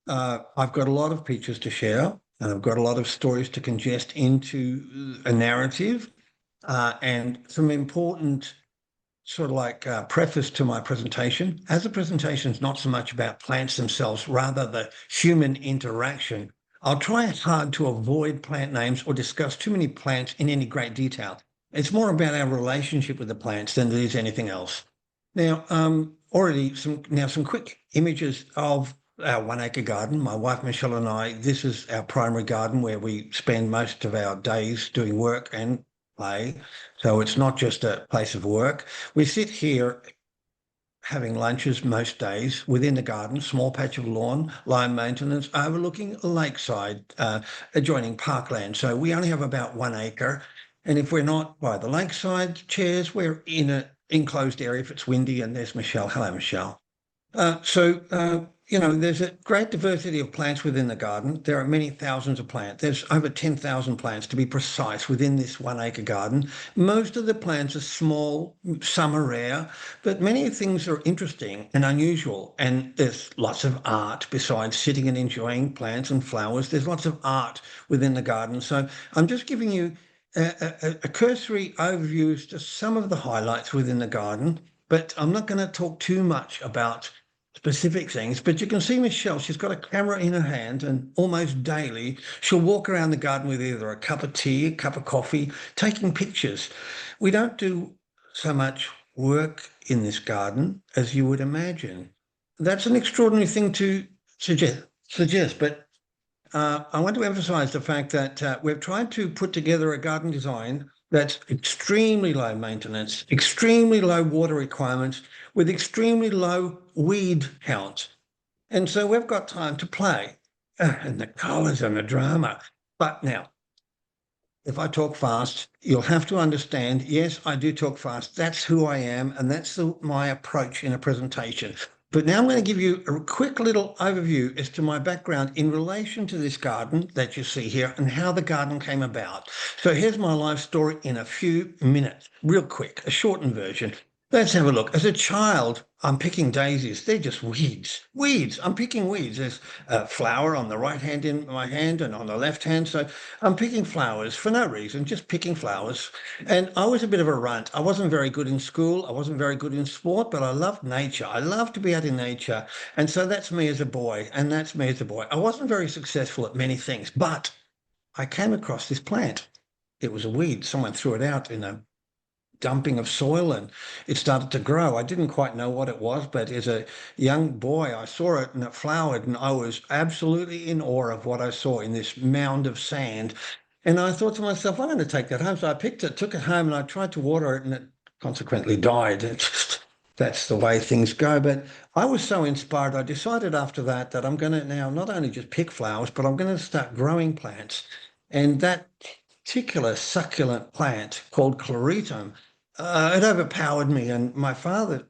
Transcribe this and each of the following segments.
I've got a lot of pictures to share, and I've got a lot of stories to congest into a narrative, and some important sort of like preface to my presentation. As the presentation is not so much about plants themselves, rather the human interaction, I'll try hard to avoid plant names or discuss too many plants in any great detail. It's more about our relationship with the plants than it is anything else. Now, already some quick images of our 1 acre garden. My wife Michelle and I, this is our primary garden where we spend most of our days doing work and play. So it's not just a place of work. We sit here having lunches most days within the garden, small patch of lawn, line maintenance, overlooking a lakeside, adjoining parkland. So we only have about 1 acre. And if we're not by the lakeside chairs, we're in an enclosed area if it's windy. And there's Michelle. Hello, Michelle. There's a great diversity of plants within the garden. There are many thousands of plants. There's over 10,000 plants to be precise within this 1 acre garden. Most of the plants are small, some are rare, but many things are interesting and unusual. And there's lots of art besides sitting and enjoying plants and flowers. There's lots of art within the garden. So I'm just giving you a cursory overview as to some of the highlights within the garden, but I'm not going to talk too much about specific things. But you can see Michelle, she's got a camera in her hand, and almost daily she'll walk around the garden with either a cup of tea, a cup of coffee, taking pictures. We don't do so much work in this garden as you would imagine. That's an extraordinary thing to suggest, but I want to emphasize the fact that we've tried to put together a garden design that's extremely low maintenance, extremely low water requirements, with extremely low weed count. And so we've got time to play and the colours and the drama. But now, if I talk fast, you'll have to understand, yes, I do talk fast. That's who I am, and that's my approach in a presentation. But now I'm going to give you a quick little overview as to my background in relation to this garden that you see here and how the garden came about. So here's my life story in a few minutes, real quick, a shortened version. Let's have a look. As a child, I'm picking daisies. They're just weeds. Weeds. I'm picking weeds. There's a flower on the right hand in my hand and on the left hand. So I'm picking flowers for no reason, just picking flowers. And I was a bit of a runt. I wasn't very good in school. I wasn't very good in sport, but I loved nature. I love to be out in nature. And so that's me as a boy. And that's me as a boy. I wasn't very successful at many things, but I came across this plant. It was a weed. Someone threw it out in a dumping of soil, and it started to grow. I didn't quite know what it was, but as a young boy, I saw it and it flowered, and I was absolutely in awe of what I saw in this mound of sand. And I thought to myself, I'm going to take that home. So I picked it, took it home, and I tried to water it, and it consequently died. That's the way things go. But I was so inspired, I decided after that I'm going to now not only just pick flowers, but I'm going to start growing plants. And that particular succulent plant called Chloritum, it overpowered me. And my father,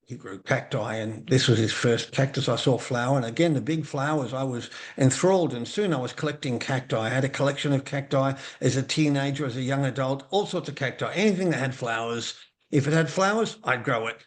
he grew cacti, and this was his first cactus I saw flower. And again, the big flowers, I was enthralled. And soon I was collecting cacti. I had a collection of cacti as a teenager, as a young adult, all sorts of cacti, anything that had flowers. If it had flowers, I'd grow it.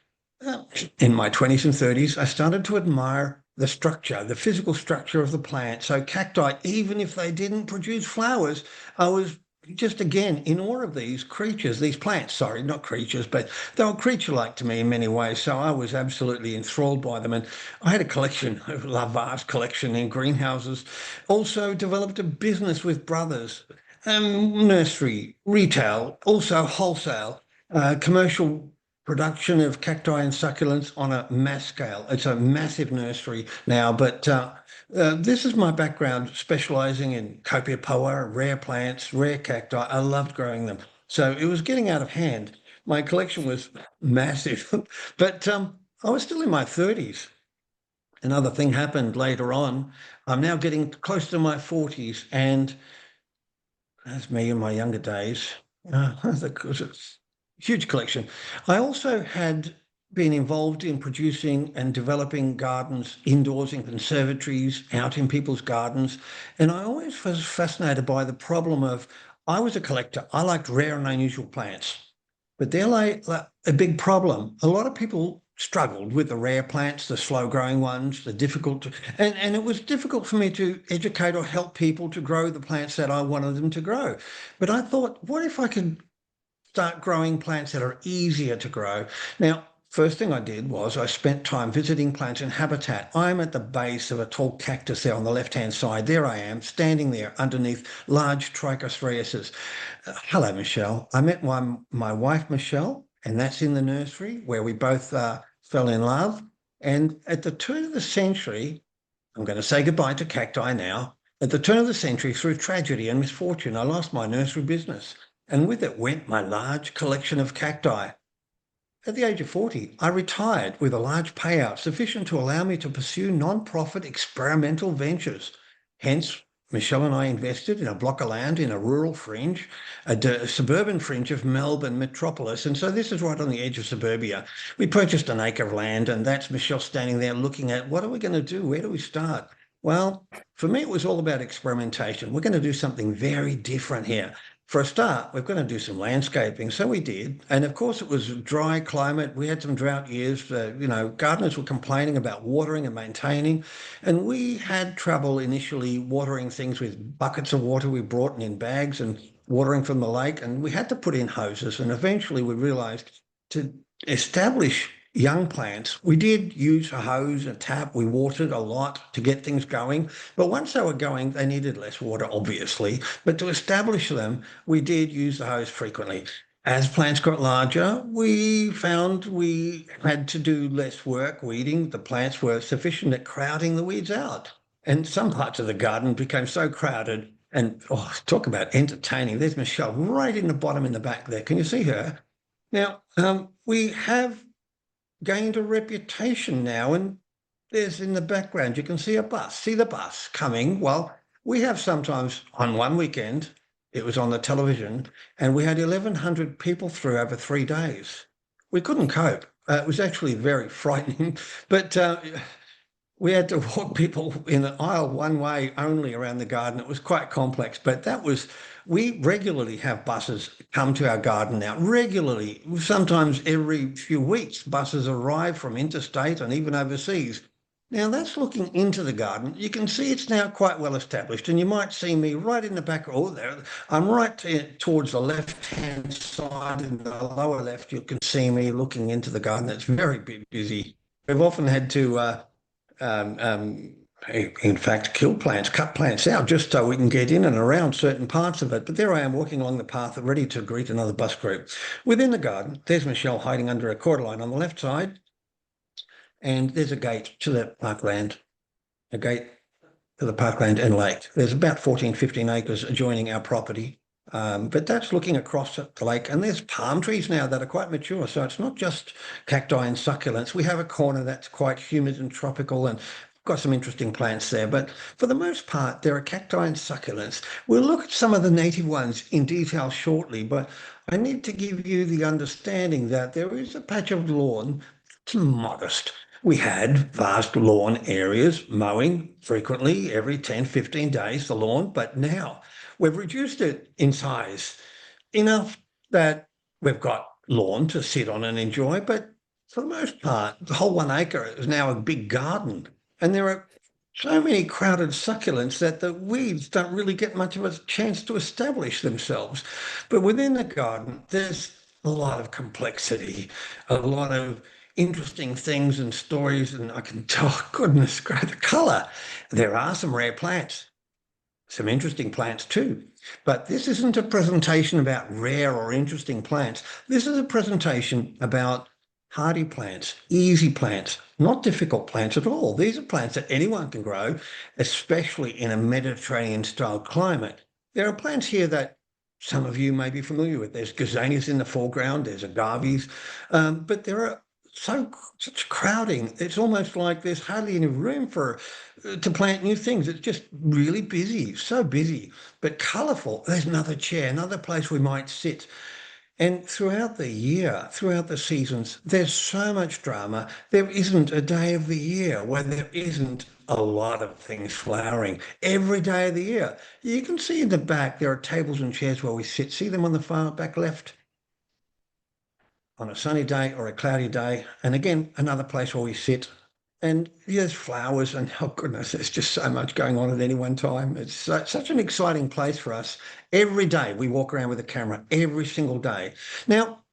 In my 20s and 30s, I started to admire the structure, the physical structure of the plant. So cacti, even if they didn't produce flowers, I was just again in awe of these creatures, these plants, sorry, not creatures, but they were creature-like to me in many ways. So I was absolutely enthralled by them. And I had a collection, a vast collection in greenhouses. Also developed a business with brothers, nursery, retail, also wholesale, commercial production of cacti and succulents on a mass scale. It's a massive nursery now, but this is my background, specializing in copiapoa, rare plants, rare cacti. I loved growing them. So it was getting out of hand. My collection was massive, but I was still in my 30s. Another thing happened later on. I'm now getting close to my 40s, and that's me in my younger days. Huge collection. I also had been involved in producing and developing gardens indoors in conservatories, out in people's gardens. And I always was fascinated by the problem of, I was a collector. I liked rare and unusual plants, but they're like a big problem. A lot of people struggled with the rare plants, the slow growing ones, the difficult to, and it was difficult for me to educate or help people to grow the plants that I wanted them to grow. But I thought, what if I could start growing plants that are easier to grow? Now, first thing I did was I spent time visiting plants in habitat. I'm at the base of a tall cactus there on the left-hand side. There I am, standing there underneath large trichostriaceae. Hello, Michelle. I met my wife, Michelle, and that's in the nursery where we both fell in love. And at the turn of the century, I'm going to say goodbye to cacti now. At the turn of the century, through tragedy and misfortune, I lost my nursery business, and with it went my large collection of cacti. At the age of 40, I retired with a large payout sufficient to allow me to pursue non-profit experimental ventures. Hence, Michelle and I invested in a block of land in a rural fringe, a suburban fringe of Melbourne metropolis. And so this is right on the edge of suburbia. We purchased an acre of land, and that's Michelle standing there looking at, what are we going to do? Where do we start? Well, for me, it was all about experimentation. We're going to do something very different here. For a start, we're going to do some landscaping. So we did. And of course, it was a dry climate. We had some drought years. Gardeners were complaining about watering and maintaining. And we had trouble initially watering things with buckets of water we brought in bags and watering from the lake. And we had to put in hoses. And eventually we realized to establish young plants, we did use a hose, a tap. We watered a lot to get things going. But once they were going, they needed less water, obviously. But to establish them, we did use the hose frequently. As plants got larger, we found we had to do less work weeding. The plants were sufficient at crowding the weeds out. And some parts of the garden became so crowded. And talk about entertaining. There's Michelle right in the bottom in the back there. Can you see her? Now, we have gained a reputation now, and there's in the background, you can see a bus. See the bus coming? Well, we have sometimes on one weekend, it was on the television, and we had 1,100 people through over 3 days. We couldn't cope. It was actually very frightening, but we had to walk people in an aisle one way only around the garden. It was quite complex, but we regularly have buses come to our garden now, regularly. Sometimes every few weeks, buses arrive from interstate and even overseas. Now that's looking into the garden. You can see it's now quite well established, and you might see me right in the back. Oh, there, I'm right towards the left-hand side in the lower left. You can see me looking into the garden. It's very busy. We've often had to um, um, in fact, kill plants, cut plants out just so we can get in and around certain parts of it. But there I am walking along the path, ready to greet another bus group. Within the garden, there's Michelle hiding under a cordyline on the left side, and there's a gate to the parkland, a gate to the parkland and lake. There's about 14, 15 acres adjoining our property. But that's looking across at the lake, and there's palm trees now that are quite mature. So it's not just cacti and succulents. We have a corner that's quite humid and tropical, and got some interesting plants there. But for the most part, there are cacti and succulents. We'll look at some of the native ones in detail shortly, but I need to give you the understanding that there is a patch of lawn. It's modest. We had vast lawn areas, mowing frequently every 10, 15 days, the lawn, but now we've reduced it in size enough that we've got lawn to sit on and enjoy, but for the most part, the whole 1 acre is now a big garden. And there are so many crowded succulents that the weeds don't really get much of a chance to establish themselves. But within the garden, there's a lot of complexity, a lot of interesting things and stories, and I can tell, goodness, the colour. There are some rare plants, some interesting plants too. But this isn't a presentation about rare or interesting plants. This is a presentation about hardy plants, easy plants, not difficult plants at all. These are plants that anyone can grow, especially in a Mediterranean-style climate. There are plants here that some of you may be familiar with. There's gazanias in the foreground, there's agaves, but there are such crowding. It's almost like there's hardly any room to plant new things. It's just really busy, so busy, but colourful. There's another chair, another place we might sit. And throughout the year, throughout the seasons, there's so much drama. There isn't a day of the year where there isn't a lot of things flowering. Every day of the year. You can see in the back, there are tables and chairs where we sit. See them on the far back left? on a sunny day or a cloudy day. And again, another place where we sit. And there's flowers, and oh goodness, there's just so much going on at any one time. It's such an exciting place for us. Every day we walk around with a camera, every single day. Now,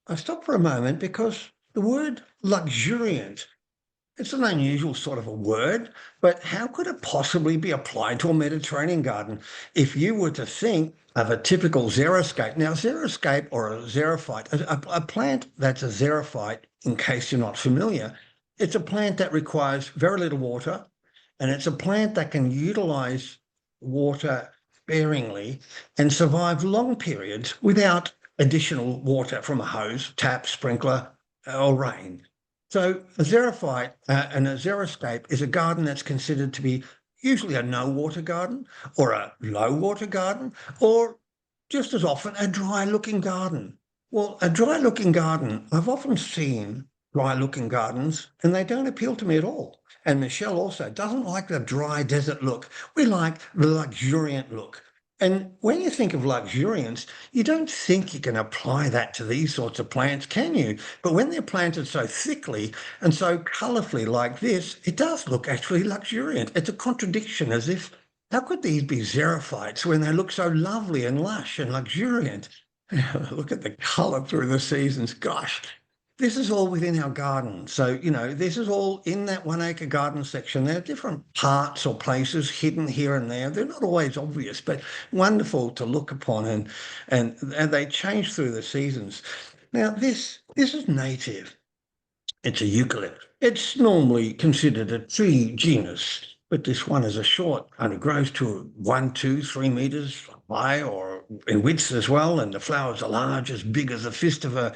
I stop for a moment because the word luxuriant, it's an unusual sort of a word, but how could it possibly be applied to a Mediterranean garden? If you were to think of a typical xeriscape, now xeriscape or a xerophyte, a plant that's a xerophyte, in case you're not familiar, it's a plant that requires very little water, and it's a plant that can utilize water sparingly and survive long periods without additional water from a hose, tap, sprinkler, or rain. So a xerophyte and a xeriscape is a garden that's considered to be usually a no water garden or a low water garden, or just as often a dry looking garden. Well, a dry looking garden, I've often seen dry looking gardens and they don't appeal to me at all. And Michelle also doesn't like the dry desert look. We like the luxuriant look. And when you think of luxuriance, you don't think you can apply that to these sorts of plants, can you? But when they're planted so thickly and so colourfully like this, it does look actually luxuriant. It's a contradiction, as if, how could these be xerophytes when they look so lovely and lush and luxuriant? Look at the colour through the seasons. Gosh, this is all within our garden. So, this is all in that 1 acre garden section. There are different parts or places hidden here and there. They're not always obvious, but wonderful to look upon, and they change through the seasons. Now, this is native. It's a eucalypt. It's normally considered a tree genus, but this one is a short, and it grows to 1, 2, 3 meters high or in width as well, and the flowers are large, as big as a fist of a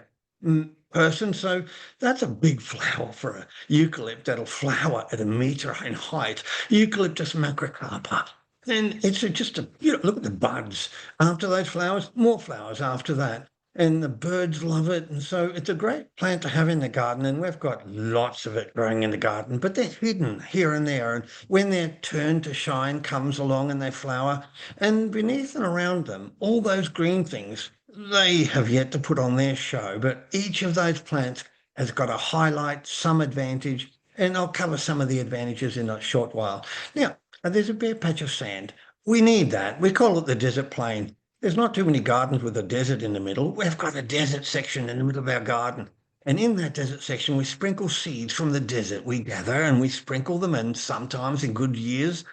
person. So that's a big flower for a eucalypt that'll flower at 1 meter in height. Eucalyptus macrocarpa. And it's just look at the buds after those flowers, more flowers after that. And the birds love it. And so it's a great plant to have in the garden. And we've got lots of it growing in the garden, but they're hidden here and there. And when their turn to shine comes along and they flower, and beneath and around them, all those green things, they have yet to put on their show. But each of those plants has got a highlight, some advantage, and I'll cover some of the advantages in a short while. Now, there's a bare patch of sand. We need that. We call it the desert plain. There's not too many gardens with a desert in the middle. We've got a desert section in the middle of our garden. And in that desert section, we sprinkle seeds from the desert. We gather and we sprinkle them, and sometimes in good years,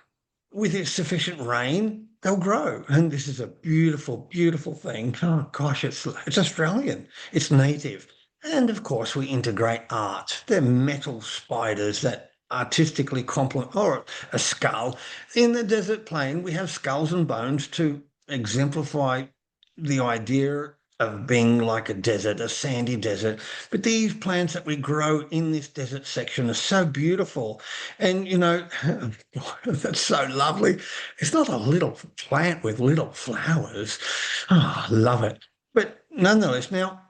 with sufficient rain, they'll grow. And this is a beautiful, beautiful thing. Oh gosh, it's Australian. It's native. And of course, we integrate art. They're metal spiders that artistically complement, or a skull. In the desert plain, we have skulls and bones to exemplify the idea of being like a desert, a sandy desert. But these plants that we grow in this desert section are so beautiful. And, that's so lovely. It's not a little plant with little flowers. Oh, I love it. But nonetheless, now,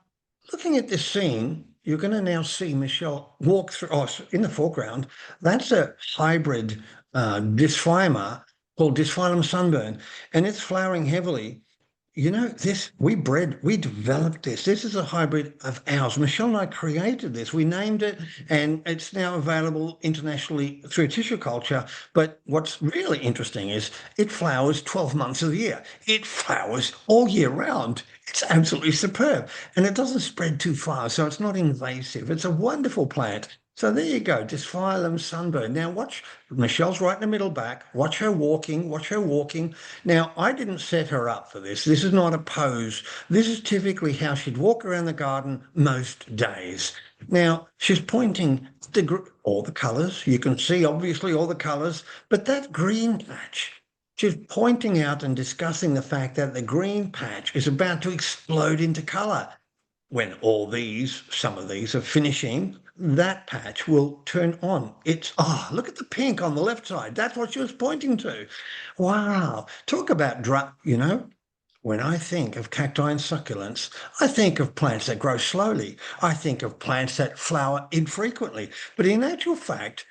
looking at this scene, you're going to now see Michelle walk through, in the foreground, that's a hybrid dysphyma called Dysphyllum sunburn, and it's flowering heavily. We developed this. This is a hybrid of ours. Michelle and I created this. We named it, and it's now available internationally through tissue culture. But what's really interesting is it flowers 12 months of the year. It flowers all year round. It's absolutely superb. And it doesn't spread too far, so it's not invasive. It's a wonderful plant. So there you go, Dysphyllum sunburn. Now watch, Michelle's right in the middle back. Watch her walking, watch her walking. Now, I didn't set her up for this. This is not a pose. This is typically how she'd walk around the garden most days. Now, she's pointing to all the colours. You can see, obviously, all the colours. But that green patch, she's pointing out and discussing the fact that the green patch is about to explode into colour. When some of these are finishing, that patch will turn on. Look at the pink on the left side. That's what she was pointing to. Wow. Talk about when I think of cacti and succulents, I think of plants that grow slowly. I think of plants that flower infrequently. But in actual fact,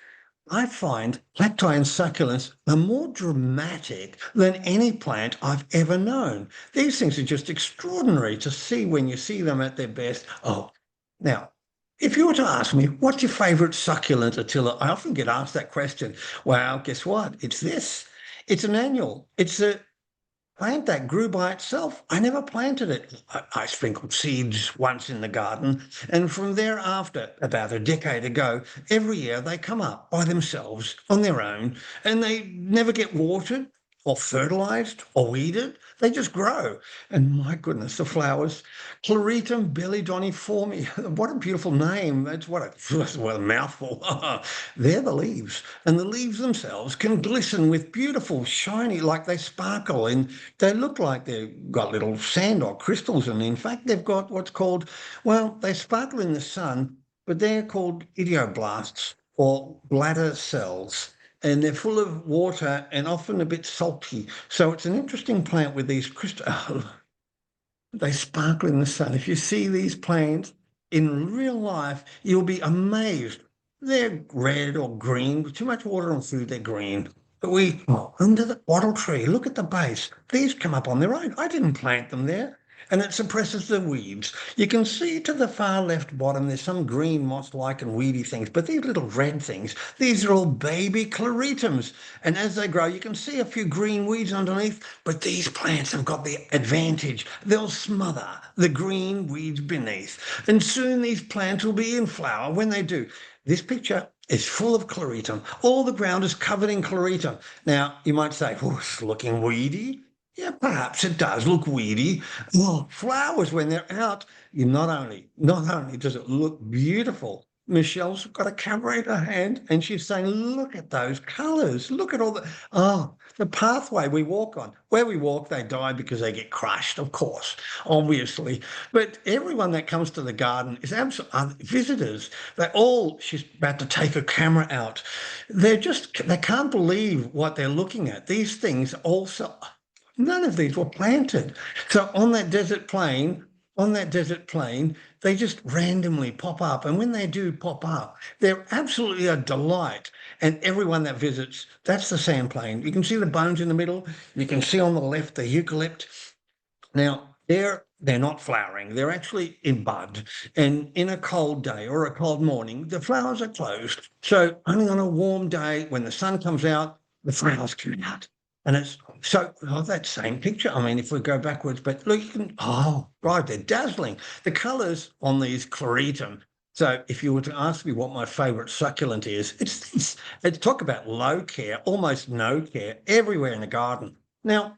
I find cacti and succulents are more dramatic than any plant I've ever known. These things are just extraordinary to see when you see them at their best. Oh, now, if you were to ask me, what's your favorite succulent, Attila? I often get asked that question. Well, guess what? It's this. It's an annual. It's a plant that grew by itself. I never planted it. I sprinkled seeds once in the garden, and from thereafter, about a decade ago, every year they come up by themselves on their own, and they never get watered or fertilized or weeded. They just grow. And my goodness, the flowers, Chloritum belladoniforme. What a beautiful name. That's what a mouthful. They're the leaves. And the leaves themselves can glisten with beautiful, shiny, like they sparkle in they look like they've got little sand or crystals, and in fact, they've got what's called, well, they sparkle in the sun, but they're called idioblasts or bladder cells, and they're full of water and often a bit salty. So it's an interesting plant with these crystals. They sparkle in the sun. If you see these plants in real life, you'll be amazed. They're red or green. With too much water and food, they're green. But under the wattle tree, look at the base. These come up on their own. I didn't plant them there. And it suppresses the weeds. You can see to the far left bottom, there's some green moss-like and weedy things, but these little red things, these are all baby chloritums. And as they grow, you can see a few green weeds underneath, but these plants have got the advantage. They'll smother the green weeds beneath. And soon these plants will be in flower. When they do, this picture is full of chloritum. All the ground is covered in chloritum. Now, you might say, oh, it's looking weedy. Yeah, perhaps it does look weedy. Well, flowers, when they're out, you not only does it look beautiful, Michelle's got a camera in her hand and she's saying, look at those colours. Look at all the pathway we walk on. Where we walk, they die because they get crushed, of course, obviously. But everyone that comes to the garden is absolutely visitors. She's about to take her camera out. They can't believe what they're looking at. These things also. None of these were planted. So on that desert plain, they just randomly pop up. And when they do pop up, they're absolutely a delight. And everyone that visits, that's the sand plain. You can see the bones in the middle. You can see on the left the eucalypt. Now, they're not flowering. They're actually in bud. And in a cold day or a cold morning, the flowers are closed. So only on a warm day when the sun comes out, the flowers come out. And it's so that same picture. I mean, if we go backwards, but look, right, they're dazzling. The colours on these chloritum. So if you were to ask me what my favourite succulent is, it's this. It's talk about low care, almost no care, everywhere in the garden. Now,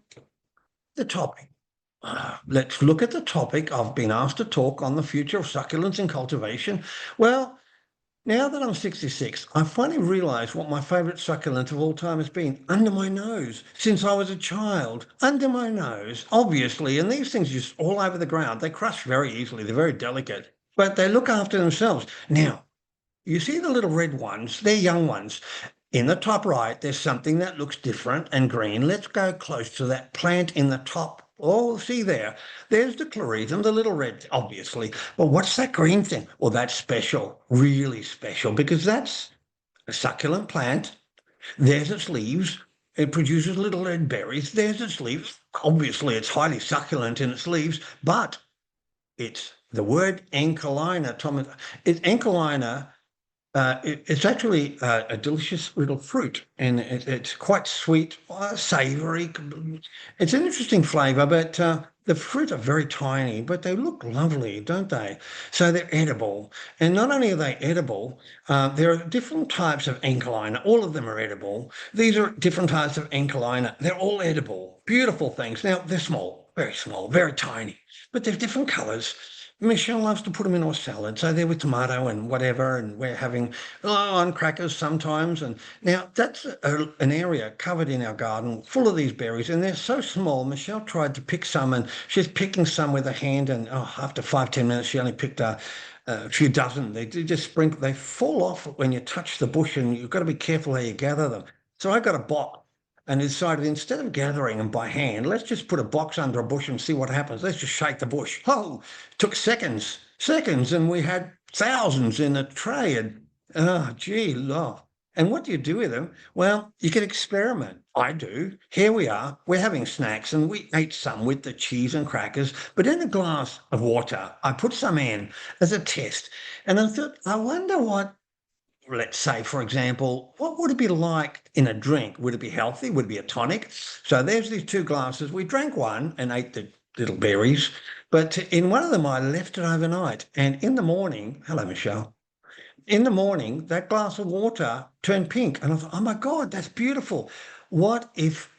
the topic. Let's look at the topic. I've been asked to talk on the future of succulents in cultivation. Well, now that I'm 66, I finally realised what my favourite succulent of all time has been under my nose since I was a child. Under my nose, obviously, and these things are just all over the ground. They crush very easily. They're very delicate, but they look after themselves. Now, you see the little red ones, they're young ones. In the top right, there's something that looks different and green. Let's go close to that plant in the top. Oh, see there. There's the chloritum, the little red, obviously. But what's that green thing? Well, that's special, really special, because that's a succulent plant. There's its leaves. It produces little red berries. There's its leaves. Obviously, it's highly succulent in its leaves, but it's the word ancellina. It's ancellina it's actually a delicious little fruit, and it's quite sweet, savoury. It's an interesting flavour, but the fruit are very tiny, but they look lovely, don't they? So they're edible. And not only are they edible, there are different types of ancellina. All of them are edible. These are different types of ancellina. They're all edible. Beautiful things. Now, they're small, very tiny, but they're different colours. Michelle loves to put them in our salad, so they're with tomato and whatever, and we're having on crackers sometimes. And now that's an area covered in our garden full of these berries, and they're so small. Michelle tried to pick some, and she's picking some with her hand, and after 5-10 minutes, she only picked a few dozen. They just sprinkle. They fall off when you touch the bush, and you've got to be careful how you gather them. So I got a box and decided instead of gathering them by hand, let's just put a box under a bush and see what happens. Let's just shake the bush. Oh, took seconds, and we had thousands in a tray. And gee, And what do you do with them? Well, you can experiment. I do. Here we are. We're having snacks and we ate some with the cheese and crackers, but in a glass of water, I put some in as a test. And I thought, I wonder what, let's say, for example, what would it be like in a drink? Would it be healthy? Would it be a tonic? So there's these two glasses. We drank one and ate the little berries, but in one of them, I left it overnight. And in the morning, hello, Michelle. In the morning, that glass of water turned pink. And I thought, oh my God, that's beautiful. What if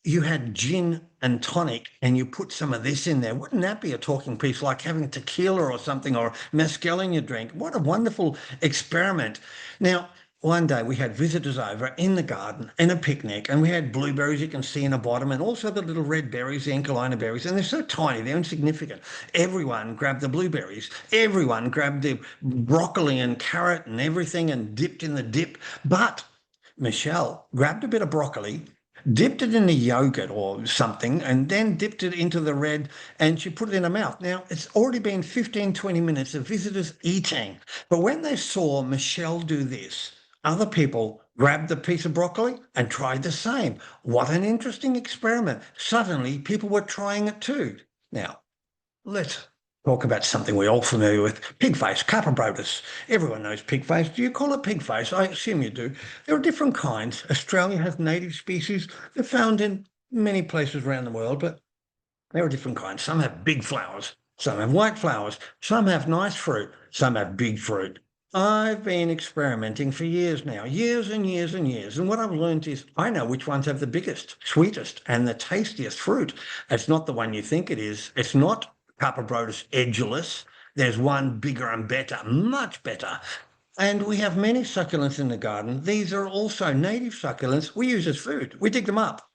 you had gin and tonic and you put some of this in there? Wouldn't that be a talking piece, like having tequila or something or mezcal in your drink? What a wonderful experiment. Now, one day we had visitors over in the garden in a picnic, and we had blueberries you can see in the bottom, and also the little red berries, the Encolina berries, and they're so tiny, they're insignificant. Everyone grabbed the blueberries, everyone grabbed the broccoli and carrot and everything and dipped in the dip. But Michelle grabbed a bit of broccoli, dipped it in the yogurt or something, and then dipped it into the red, and she put it in her mouth. Now, it's already been 15, 20 minutes of visitors eating. But when they saw Michelle do this, other people grabbed a piece of broccoli and tried the same. What an interesting experiment. Suddenly, people were trying it too. Now, let's talk about something we're all familiar with, pig face, Capibrotus. Everyone knows pig face. Do you call it pig face? I assume you do. There are different kinds. Australia has native species. They're found in many places around the world, but there are different kinds. Some have big flowers, some have white flowers, some have nice fruit, some have big fruit. I've been experimenting for years now, years and years and years. And what I've learned is I know which ones have the biggest, sweetest, and the tastiest fruit. It's not the one you think it is. It's not Capibrotus edulis. There's one bigger and better, much better. And we have many succulents in the garden. These are also native succulents we use as food. We dig them up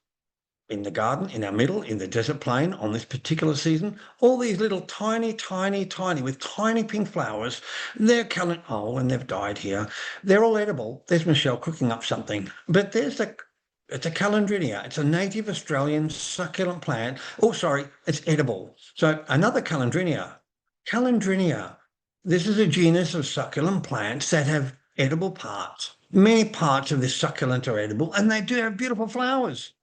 in the garden, in our middle, in the desert plain on this particular season. All these little tiny, tiny, tiny, with tiny pink flowers. And they've died here. They're all edible. There's Michelle cooking up something. But it's a calendrinia. It's a native Australian succulent plant. Oh, sorry, it's edible. So another calendrinia. Calendrinia. This is a genus of succulent plants that have edible parts. Many parts of this succulent are edible, and they do have beautiful flowers.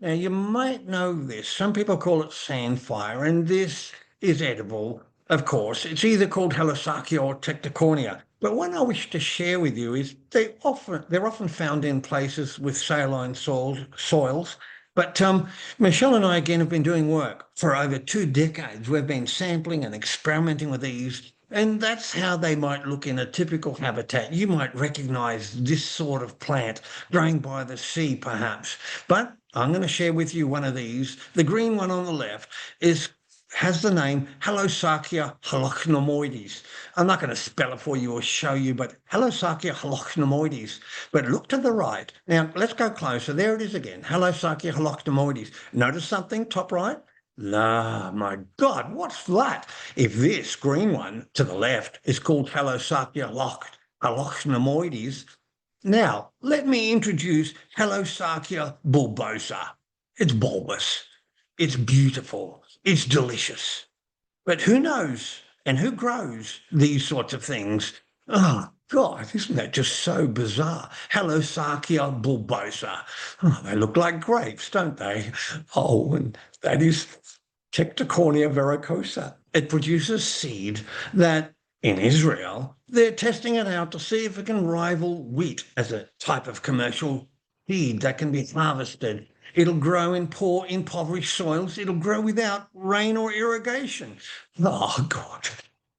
Now, you might know this. Some people call it sandfire, and this is edible, of course. It's either called Halosakia or Tectocornia. But what I wish to share with you is they're often found in places with saline soils. But Michelle and I, again, have been doing work for over 2 decades. We've been sampling and experimenting with these, and that's how they might look in a typical habitat. You might recognize this sort of plant growing by the sea, perhaps. But I'm going to share with you one of these. The green one on the left has the name Halosakia halocnomoides. I'm not going to spell it for you or show you, but Halosakia halocnomoides. But look to the right. Now, let's go closer. There it is again, Halosakia halocnomoides. Notice something, top right? Ah, my God, what's that? If this green one to the left is called Halosakia halocnomoides, now, let me introduce Halosakia bulbosa. It's bulbous, it's beautiful, it's delicious. But who knows and who grows these sorts of things? Oh, God, isn't that just so bizarre? Halosakia bulbosa. Oh, they look like grapes, don't they? Oh, and that is Tectocornia verrucosa. It produces seed that in Israel, they're testing it out to see if it can rival wheat as a type of commercial seed that can be harvested. It'll grow in poor, impoverished soils. It'll grow without rain or irrigation. Oh, God.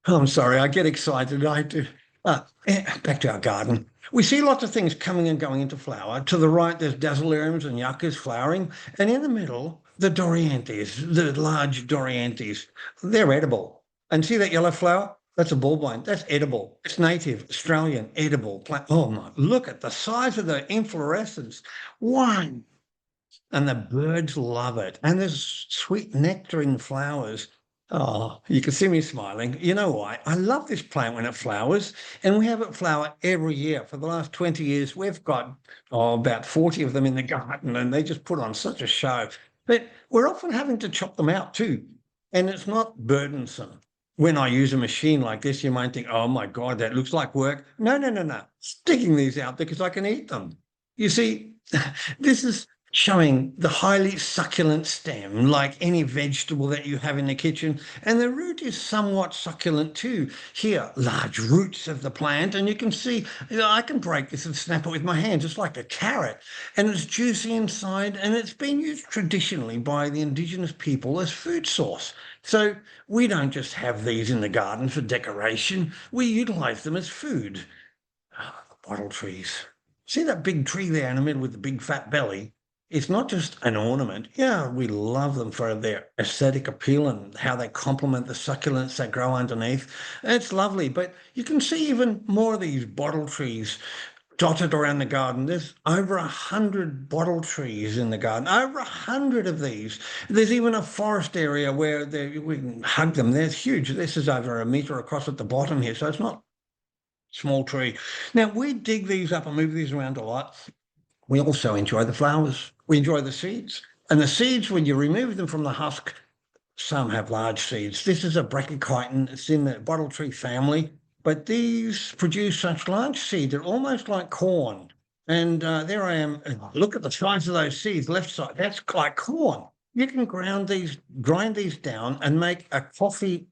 I'm sorry, I get excited. I do. Back to our garden. We see lots of things coming and going into flower. To the right, there's dazzleriums and yuccas flowering. And in the middle, the Dorianthes, the large Dorianthes. They're edible. And see that yellow flower? That's a bulbine. That's edible. It's native, Australian, edible plant. Oh my, look at the size of the inflorescence. One. And the birds love it. And there's sweet nectar in flowers. Oh, you can see me smiling. You know why? I love this plant when it flowers, and we have it flower every year. For the last 20 years, we've got about 40 of them in the garden, and they just put on such a show. But we're often having to chop them out too, and it's not burdensome. when I use a machine like this, you might think, oh my God, that looks like work. No, no, no, no. Sticking these out because I can eat them. You see, this is showing the highly succulent stem, like any vegetable that you have in the kitchen. And the root is somewhat succulent too. Here, large roots of the plant. And you can see, I can break this and snap it with my hand, just like a carrot. And it's juicy inside. And it's been used traditionally by the indigenous people as food source. So we don't just have these in the garden for decoration. We utilize them as food. Ah, the bottle trees. See that big tree there in the middle with the big fat belly? It's not just an ornament. Yeah, we love them for their aesthetic appeal and how they complement the succulents that grow underneath. It's lovely, but you can see even more of these bottle trees dotted around the garden. There's over 100 bottle trees in the garden, over 100 of these. There's even a forest area where we can hug them. They're huge. This is over a metre across at the bottom here, so it's not small tree. Now, we dig these up and move these around a lot. We also enjoy the flowers. We enjoy the seeds. And the seeds, when you remove them from the husk, some have large seeds. This is a brachychiton. It's in the bottle tree family, but these produce such large seeds, they're almost like corn. And there I am. Look at the size of those seeds, left side. That's like corn. You can grind these down and make a coffee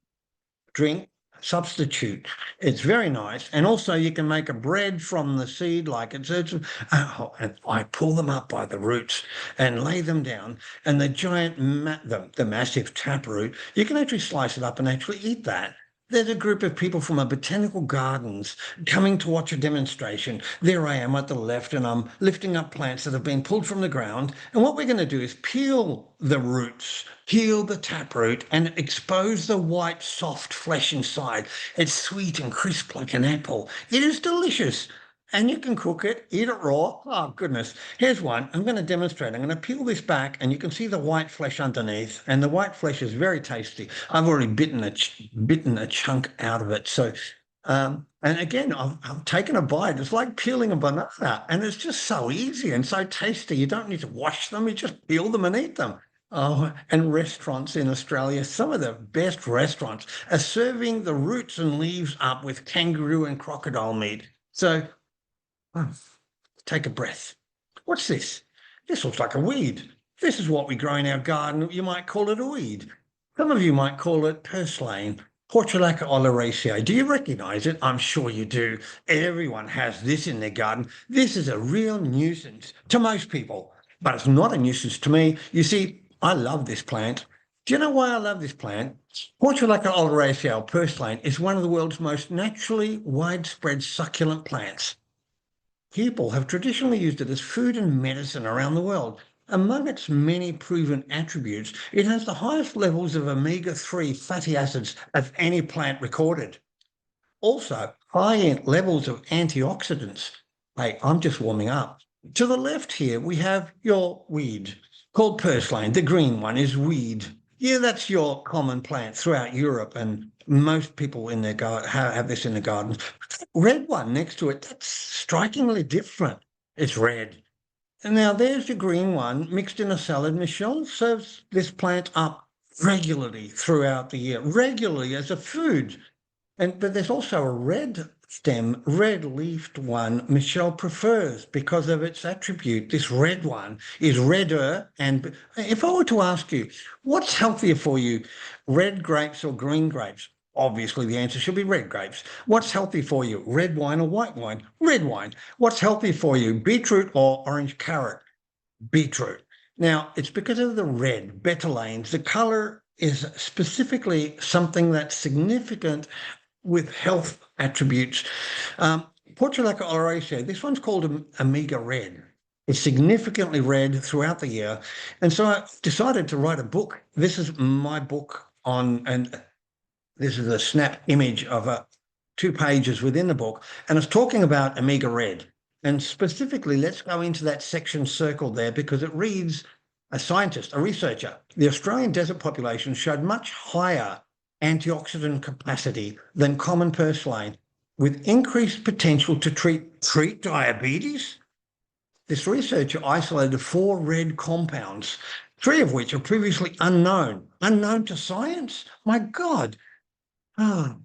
drink substitute. It's very nice. And also you can make a bread from the seed, like and I pull them up by the roots and lay them down, and the giant, the massive taproot, you can actually slice it up and actually eat that. There's a group of people from a botanical gardens coming to watch a demonstration. There I am at the left, and I'm lifting up plants that have been pulled from the ground. And what we're going to do is peel the roots, peel the taproot, and expose the white, soft flesh inside. It's sweet and crisp like an apple. It is delicious. And you can cook it, eat it raw. Oh, goodness. Here's one. I'm going to demonstrate. I'm going to peel this back, and you can see the white flesh underneath. And the white flesh is very tasty. I've already bitten a chunk out of it. So, and again, I've taken a bite. It's like peeling a banana, and it's just so easy and so tasty. You don't need to wash them. You just peel them and eat them. Oh, and restaurants in Australia, some of the best restaurants are serving the roots and leaves up with kangaroo and crocodile meat. So, oh, take a breath. What's this? This looks like a weed. This is what we grow in our garden. You might call it a weed. Some of you might call it purslane, Portulaca oleracea. Do you recognize it? I'm sure you do. Everyone has this in their garden. This is a real nuisance to most people, but it's not a nuisance to me. You see, I love this plant. Do you know why I love this plant? Horticultural oleracea, or purslane, is one of the world's most naturally widespread succulent plants. People have traditionally used it as food and medicine around the world. Among its many proven attributes, it has the highest levels of omega-3 fatty acids of any plant recorded. Also, high levels of antioxidants. Hey, I'm just warming up. To the left here, we have your weed called purslane. The green one is weed. Yeah, that's your common plant throughout Europe, and most people in their garden have this in the gardens. Red one next to it, that's strikingly different. It's red. And now there's your green one mixed in a salad. Michelle serves this plant up regularly throughout the year, regularly as a food. But there's also a red stem, red leafed one Michelle prefers because of its attribute. This red one is redder. And if I were to ask you, what's healthier for you, red grapes or green grapes? Obviously, the answer should be red grapes. What's healthy for you, red wine or white wine? Red wine. What's healthy for you, beetroot or orange carrot? Beetroot. Now, it's because of the red, betalains. The color is specifically something that's significant with health attributes. Portulaca oleracea, this one's called Omega Red. It's significantly red throughout the year. And so I decided to write a book. This is my book and this is a snap image of 2 pages within the book. And it's talking about Omega Red. And specifically, let's go into that section circled there because it reads, a scientist, a researcher, the Australian desert population showed much higher antioxidant capacity than common purslane, with increased potential to treat diabetes. This researcher isolated 4 red compounds, 3 of which are previously unknown to science. My God. Ah,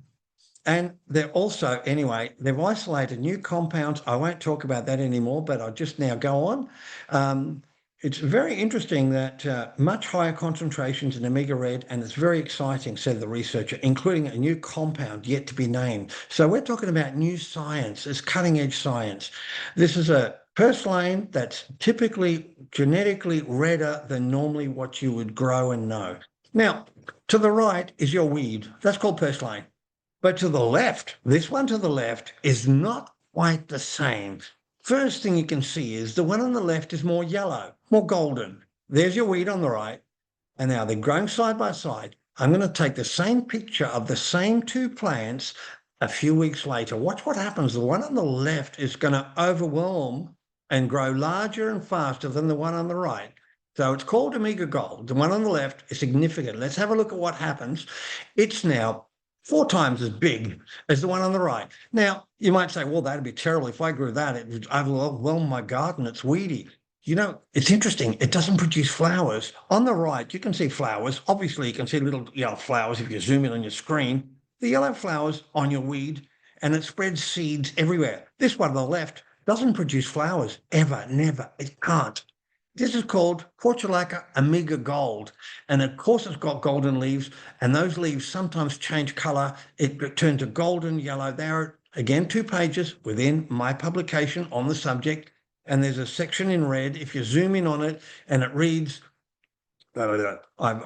and they're also, anyway, they've isolated new compounds. I won't talk about that anymore, but I'll just now go on. It's very interesting that much higher concentrations in omega red, and it's very exciting, said the researcher, including a new compound yet to be named. So we're talking about new science, it's cutting edge science. This is a purslane that's typically genetically redder than normally what you would grow and know. Now, to the right is your weed. That's called purslane. But to the left, this one to the left is not quite the same. First thing you can see is the one on the left is more yellow, more golden. There's your weed on the right. And now they're growing side by side. I'm going to take the same picture of the same two plants a few weeks later. Watch what happens. The one on the left is going to overwhelm and grow larger and faster than the one on the right. So it's called Omega Gold. The one on the left is significant. Let's have a look at what happens. It's now 4 times as big as the one on the right. Now, you might say, well, that'd be terrible. If I grew that, it would overwhelm my garden. It's weedy. You know, it's interesting. It doesn't produce flowers. On the right, you can see flowers. Obviously, you can see little yellow flowers if you zoom in on your screen. The yellow flowers on your weed, and it spreads seeds everywhere. This one on the left doesn't produce flowers, ever, never. It can't. This is called Portulaca Omega Gold. And of course, it's got golden leaves, and those leaves sometimes change color. It turns to golden yellow. There are, again, 2 pages within my publication on the subject. And there's a section in red. If you zoom in on it, and it reads, I've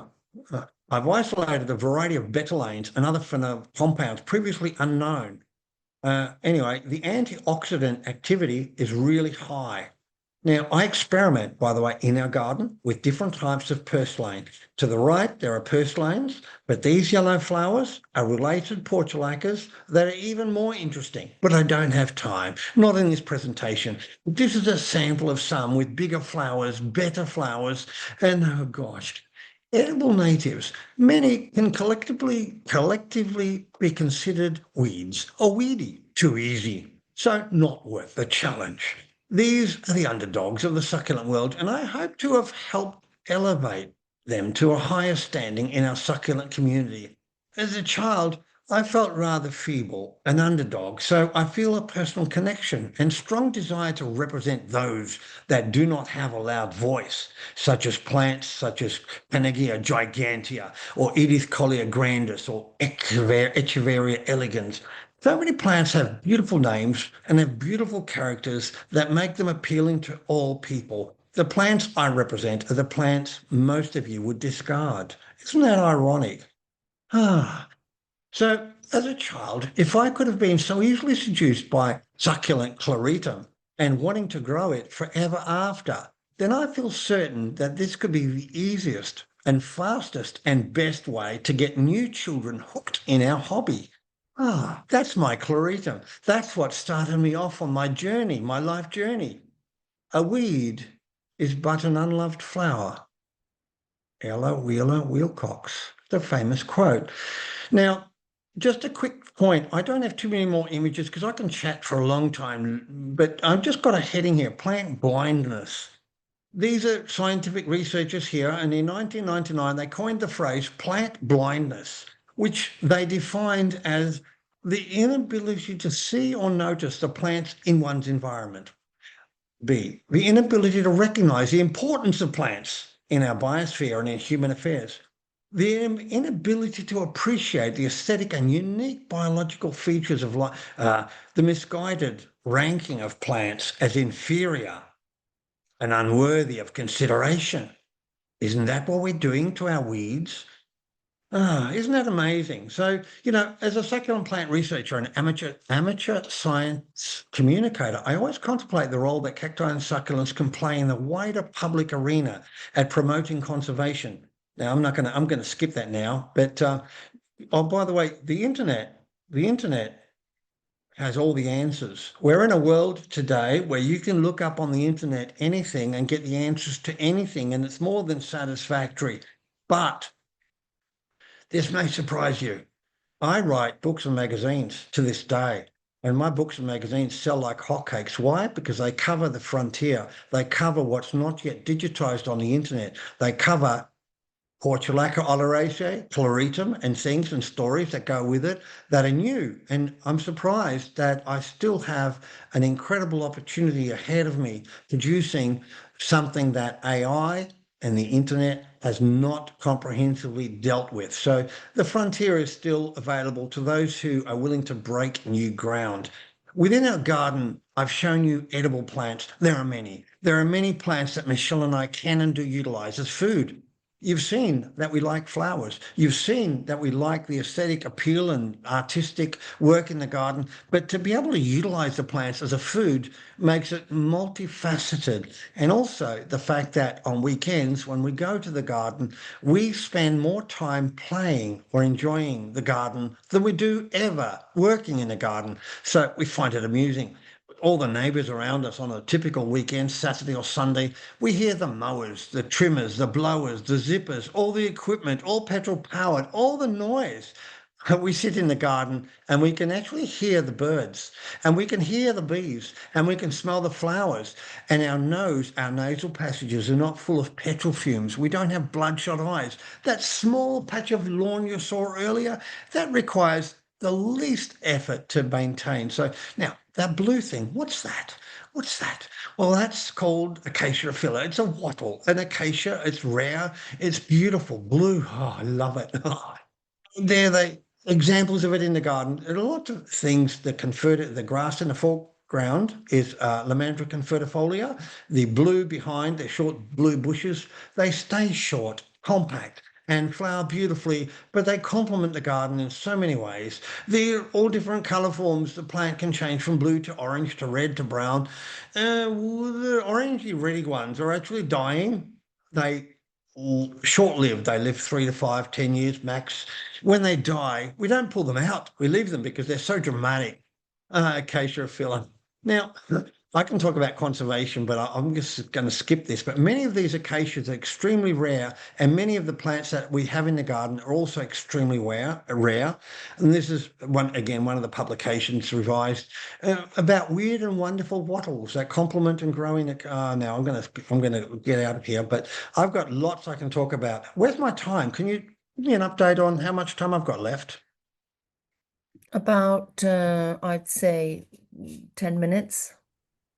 isolated a variety of betalanes and other compounds previously unknown. Anyway, the antioxidant activity is really high. Now, I experiment, by the way, in our garden with different types of purslane. To the right, there are purslanes, but these yellow flowers are related portulacas that are even more interesting. But I don't have time, not in this presentation. This is a sample of some with bigger flowers, better flowers, and oh gosh, edible natives. Many can collectively be considered weeds or weedy, too easy, so not worth the challenge. These are the underdogs of the succulent world, and I hope to have helped elevate them to a higher standing in our succulent community. As a child, I felt rather feeble, an underdog, so I feel a personal connection and strong desire to represent those that do not have a loud voice, such as plants such as Panagia gigantea or Edith Collier grandis or Echeveria elegans. So many plants have beautiful names and have beautiful characters that make them appealing to all people. The plants I represent are the plants most of you would discard. Isn't that ironic? So as a child, if I could have been so easily seduced by succulent claritum and wanting to grow it forever after, then I feel certain that this could be the easiest and fastest and best way to get new children hooked in our hobby. That's my claritum. That's what started me off on my journey, my life journey. A weed is but an unloved flower. Ella Wheeler Wilcox, the famous quote. Now, just a quick point. I don't have too many more images because I can chat for a long time, but I've just got a heading here, plant blindness. These are scientific researchers here, and in 1999, they coined the phrase plant blindness, which they defined as the inability to see or notice the plants in one's environment. B, the inability to recognize the importance of plants in our biosphere and in human affairs. The inability to appreciate the aesthetic and unique biological features of life, the misguided ranking of plants as inferior and unworthy of consideration. Isn't that what we're doing to our weeds? Isn't that amazing? So, you know, as a succulent plant researcher and amateur science communicator, I always contemplate the role that cacti and succulents can play in the wider public arena at promoting conservation. Now, I'm going to skip that now, but oh, by the way, the internet has all the answers. We're in a world today where you can look up on the internet anything and get the answers to anything, and it's more than satisfactory. But this may surprise you. I write books and magazines to this day, and my books and magazines sell like hotcakes. Why? Because they cover the frontier. They cover what's not yet digitized on the internet. They cover Portulaca oleracea, chloritum, and things and stories that go with it that are new. And I'm surprised that I still have an incredible opportunity ahead of me producing something that AI and the internet has not comprehensively dealt with. So the frontier is still available to those who are willing to break new ground. Within our garden, I've shown you edible plants. There are many. There are many plants that Michelle and I can and do utilize as food. You've seen that we like flowers. You've seen that we like the aesthetic appeal and artistic work in the garden. But to be able to utilize the plants as a food makes it multifaceted. And also the fact that on weekends, when we go to the garden, we spend more time playing or enjoying the garden than we do ever working in the garden. So we find it amusing. All the neighbours around us on a typical weekend, Saturday or Sunday, we hear the mowers, the trimmers, the blowers, the zippers, all the equipment, all petrol powered, all the noise. We sit in the garden and we can actually hear the birds and we can hear the bees and we can smell the flowers, and our nasal passages are not full of petrol fumes. We don't have bloodshot eyes. That small patch of lawn you saw earlier, that requires the least effort to maintain. So now that blue thing, what's that? What's that? Well, that's called acacia filler. It's a wattle, an acacia. It's rare. It's beautiful blue. Oh, I love it. There they examples of it in the garden. There are lots of things that convert it. The grass in the foreground is Lomandra convertifolia. The blue behind, the short blue bushes, they stay short, compact, and flower beautifully, but they complement the garden in so many ways. They're all different colour forms. The plant can change from blue to orange to red to brown. The orangey reddy ones are actually dying. They short-lived. They live 3 to 5, 10 years max. When they die, we don't pull them out. We leave them because they're so dramatic. Acacia filler. Now, I can talk about conservation, but I'm just going to skip this. But many of these acacias are extremely rare, and many of the plants that we have in the garden are also extremely rare. And this is one of the publications revised about weird and wonderful wattles that complement and grow in. Now I'm going to get out of here, but I've got lots I can talk about. Where's my time? Can you give me an update on how much time I've got left? About, I'd say 10 minutes.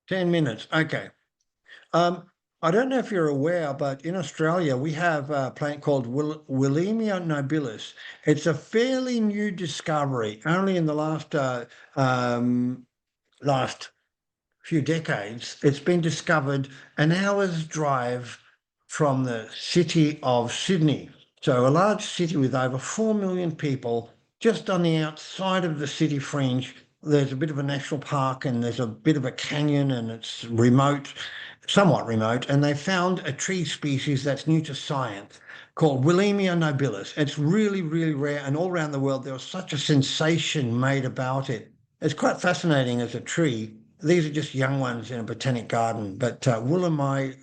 10 minutes. Okay. Um, I don't know if you're aware, but in Australia we have a plant called Willemia nobilis. It's a fairly new discovery, only in the last few decades. It's been discovered an hour's drive from the city of Sydney. So a large city with over 4 million people, just on the outside of the city fringe. There's a bit of a national park and there's a bit of a canyon and it's remote, somewhat remote. And they found a tree species that's new to science called Willemia nobilis. It's really, really rare. And all around the world, there was such a sensation made about it. It's quite fascinating as a tree. These are just young ones in a botanic garden, but Willemia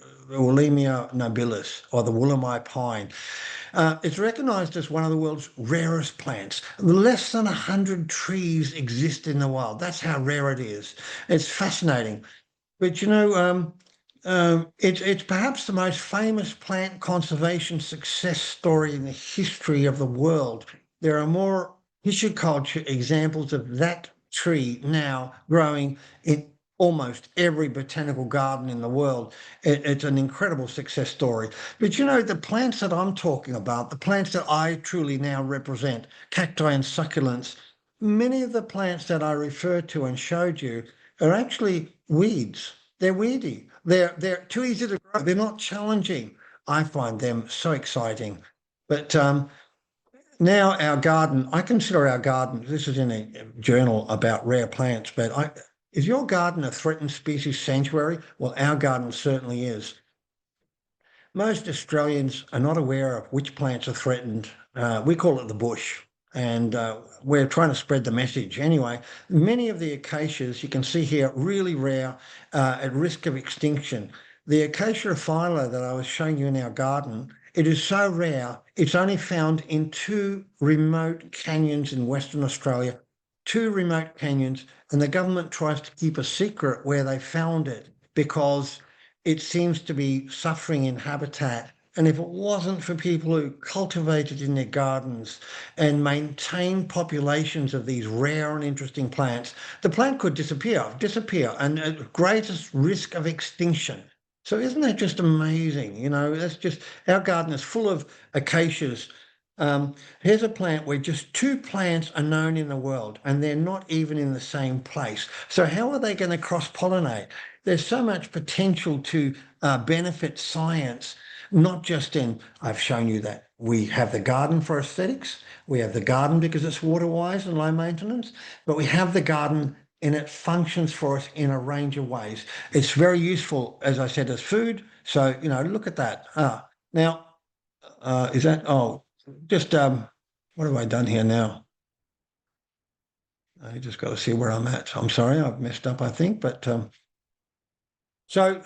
nobilis, or the Willemia pine, it's recognized as one of the world's rarest plants. Less than 100 trees exist in the wild. That's how rare it is. It's fascinating. But it's perhaps the most famous plant conservation success story in the history of the world. There are more tissue culture examples of that tree now growing in almost every botanical garden in the world. It's an incredible success story. But the plants that I'm talking about, the plants that I truly now represent, cacti and succulents, many of the plants that I referred to and showed you are actually weeds. They're weedy. They're too easy to grow. They're not challenging. I find them so exciting. But now our garden, I consider our garden, this is in a journal about rare plants, but is your garden a threatened species sanctuary? Well, our garden certainly is. Most Australians are not aware of which plants are threatened. We call it the bush, and we're trying to spread the message. Anyway, many of the acacias you can see here, really rare, at risk of extinction. The acacia phyla that I was showing you in our garden, it is so rare, it's only found in two remote canyons in Western Australia, two remote canyons, and the government tries to keep a secret where they found it because it seems to be suffering in habitat And if it wasn't for people who cultivated in their gardens and maintained populations of these rare and interesting plants, the plant could disappear, and at greatest risk of extinction. So isn't that just amazing? You know, that's just our garden is full of acacias. Here's a plant where just two plants are known in the world and they're not even in the same place. So how are they going to cross-pollinate? There's so much potential to benefit science, not just in, I've shown you that we have the garden for aesthetics, we have the garden because it's water wise and low maintenance, but we have the garden and it functions for us in a range of ways. It's very useful, as I said, as food. So, you know, look at that. Now, is that, oh, just, what have I done here now? I just got to see where I'm at. I'm sorry, I've messed up, I think, but so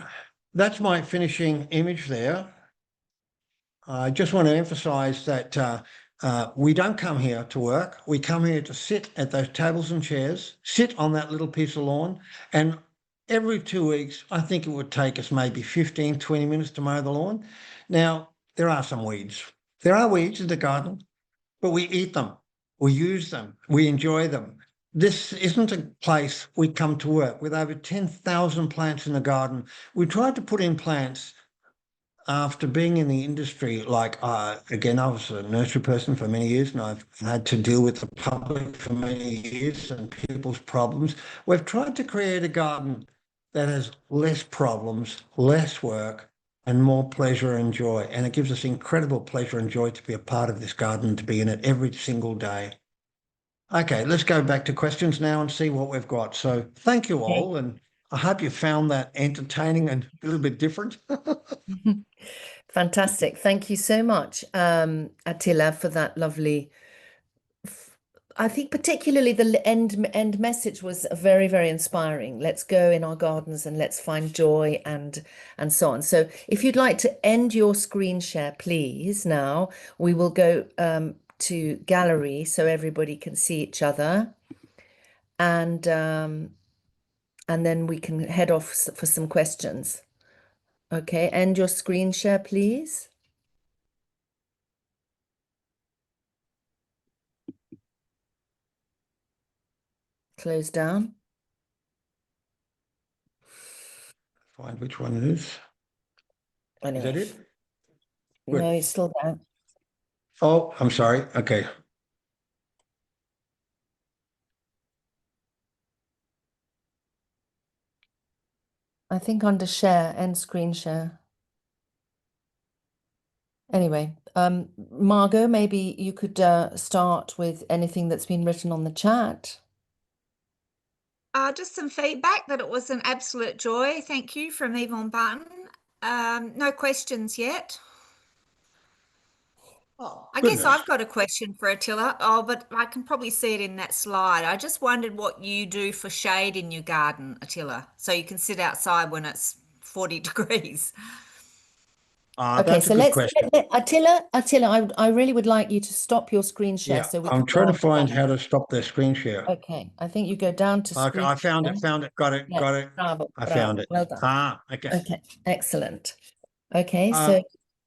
that's my finishing image there. I just want to emphasize that we don't come here to work. We come here to sit at those tables and chairs, sit on that little piece of lawn, and every 2 weeks, I think it would take us maybe 15, 20 minutes to mow the lawn. Now, there are some weeds. There are weeds in the garden, but we eat them, we use them, we enjoy them. This isn't a place we come to work. With over 10,000 plants in the garden, we tried to put in plants after being in the industry. Like, again, I was a nursery person for many years and I've had to deal with the public for many years and people's problems. We've tried to create a garden that has less problems, less work, and more pleasure and joy. And it gives us incredible pleasure and joy to be a part of this garden, to be in it every single day. Okay, let's go back to questions now and see what we've got. So thank you Okay. all, and I hope you found that entertaining and a little bit different. Fantastic. Thank you so much, Attila, for that lovely. I think particularly the end message was very, very inspiring. Let's go in our gardens and let's find joy and so on. So if you'd like to end your screen share, please, now we will go to gallery so everybody can see each other. And then we can head off for some questions. Okay, end your screen share, please. Close down. Find which one it is. Is Anyway, that it? no, Good. it's still there. Oh, I'm sorry. Okay. I think under share, end screen share. Anyway, Margot, maybe you could start with anything that's been written on the chat. Just some feedback that it was an absolute joy. Thank you from Yvonne Barton. No questions yet. Oh, I guess goodness. I've got a question for Attila. Oh, but I can probably see it in that slide. I just wondered what you do for shade in your garden, Attila, so you can sit outside when it's 40 degrees. Okay, That's so a good let's question. Attila, I really would like you to stop your screen share Yeah, so we I'm can trying go to on to find how gallery. to stop the screen share. Okay, I think you go down to Okay, screen I found share. it, got it, Yeah, got it. bravo, I bravo. found it. Well done. Okay. Okay, excellent. Okay, so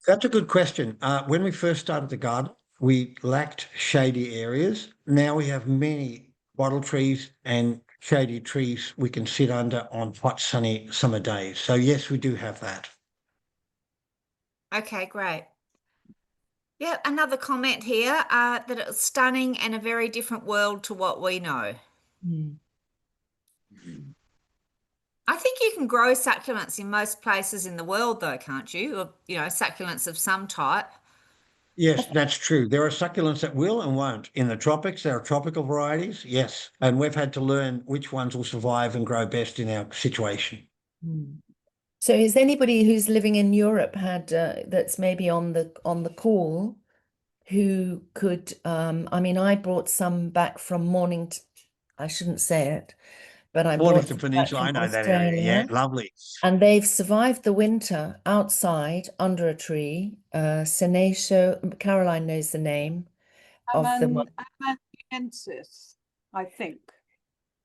That's a good question. When we first started the garden, we lacked shady areas. Now we have many bottle trees and shady trees we can sit under on hot, sunny summer days. So yes, we do have that. Okay, great. Yeah, another comment here that it's stunning and a very different world to what we know. I think you can grow succulents in most places in the world, though, can't you? Or, succulents of some type. Yes, that's true. There are succulents that will and won't. In the tropics, there are tropical varieties, yes. And we've had to learn which ones will survive and grow best in our situation. So is anybody who's living in Europe had that's maybe on the call who could I mean I brought some back from I shouldn't say it, but I brought Mornington some back Peninsula, from I know that area. Yeah, Australia, lovely. and they've survived the winter outside under a tree. Senecio, Caroline knows the name of the one. Amanuensis, I think.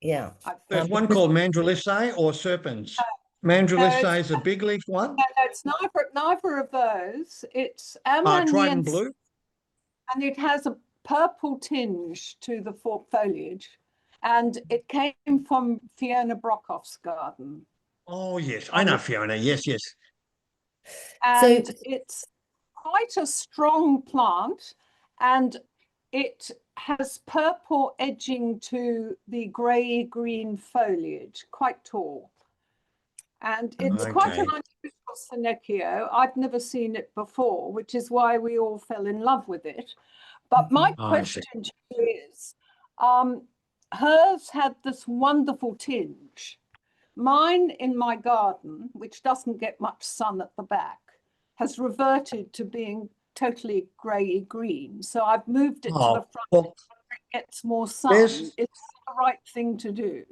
Yeah. There's one called Mandrilisae or serpents. Mandrellisae is a big leaf one. no, it's neither of those. It's Trident Amanniensis, blue. and it has a purple tinge to the foliage, and it came from Fiona Brockhoff's garden. Oh yes, I know Fiona. Yes, yes. And it's quite a strong plant, and it has purple edging to the grey-green foliage, quite tall. And it's quite an unusual Senecio. I've never seen it before, which is why we all fell in love with it. But my question to you is, hers had this wonderful tinge. Mine in my garden, which doesn't get much sun at the back, has reverted to being totally grey green. So I've moved it to the front where it gets more sun. It's the right thing to do.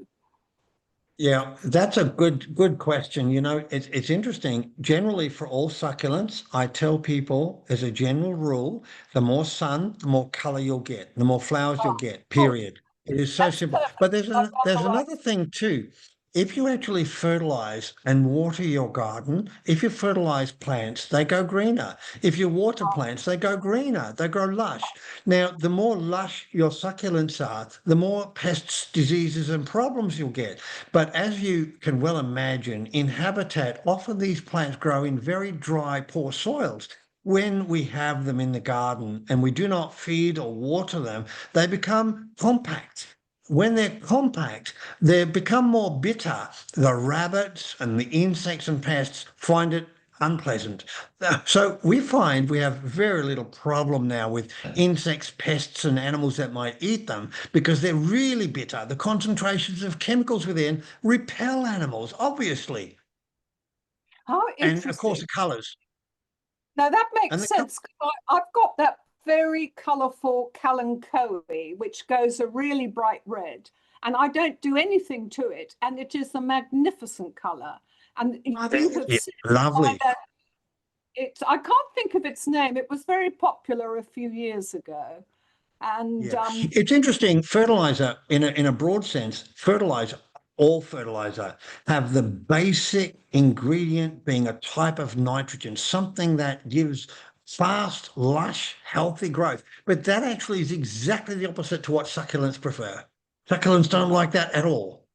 Yeah, that's a good question. You know, it's interesting. Generally, for all succulents, I tell people, as a general rule, the more sun, the more color you'll get, the more flowers you'll get, period. It is so simple. But there's another thing too. If you actually fertilize and water your garden, if you fertilize plants, they go greener. If you water plants, they go greener, they grow lush. Now, the more lush your succulents are, the more pests, diseases, and problems you'll get. But as you can well imagine, in habitat, often these plants grow in very dry, poor soils. When we have them in the garden and we do not feed or water them, they become compact. When they're compact, they become more bitter. The rabbits and the insects and pests find it unpleasant. So we find we have very little problem now with insects, pests, and animals that might eat them because they're really bitter. The concentrations of chemicals within repel animals, obviously. How interesting. And of course, the colours. Now that makes sense. I've got that very colourful Kalanchoe, which goes a really bright red, and I don't do anything to it, and it is a magnificent colour. And it's lovely. I can't think of its name. It was very popular a few years ago. And it's interesting. Fertilizer, in a broad sense, all fertilizer have the basic ingredient being a type of nitrogen, something that gives fast, lush, healthy growth. But that actually is exactly the opposite to what succulents prefer. Succulents don't like that at all.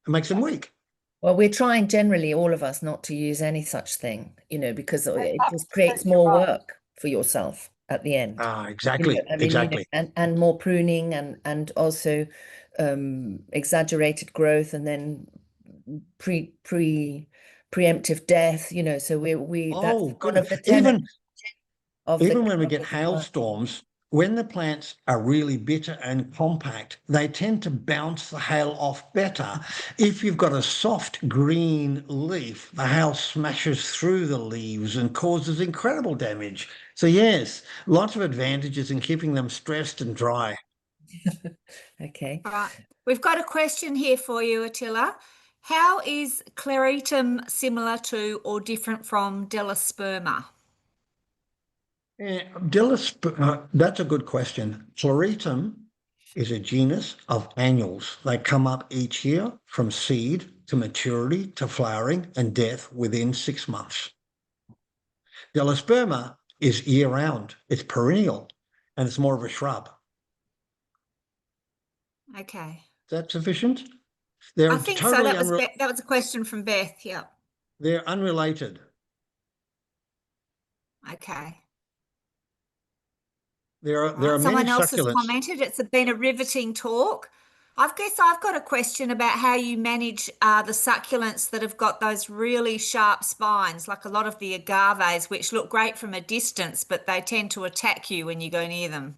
It makes them weak. Well, we're trying generally, all of us, not to use any such thing, you know, because it just creates more work for yourself at the end. Exactly. You know, I mean, exactly. You know, and more pruning and also exaggerated growth, and then preemptive death, you know. So that's one of the tenets. Even when we get hailstorms, when the plants are really bitter and compact, they tend to bounce the hail off better. If you've got a soft green leaf, the hail smashes through the leaves and causes incredible damage. So yes, lots of advantages in keeping them stressed and dry. Okay. All right. We've got a question here for you, Attila. How is Cleritum similar to or different from Delosperma? That's a good question. Cleritum is a genus of annuals. They come up each year from seed to maturity to flowering and death within 6 months. Delosperma is year-round. It's perennial, and it's more of a shrub. Okay. Is that sufficient? I think totally so. That was a question from Beth. Yeah. They're unrelated. Okay. There are someone many else succulents. has commented. It's been a riveting talk. I guess I've got a question about how you manage the succulents that have got those really sharp spines, like a lot of the agaves, which look great from a distance, but they tend to attack you when you go near them.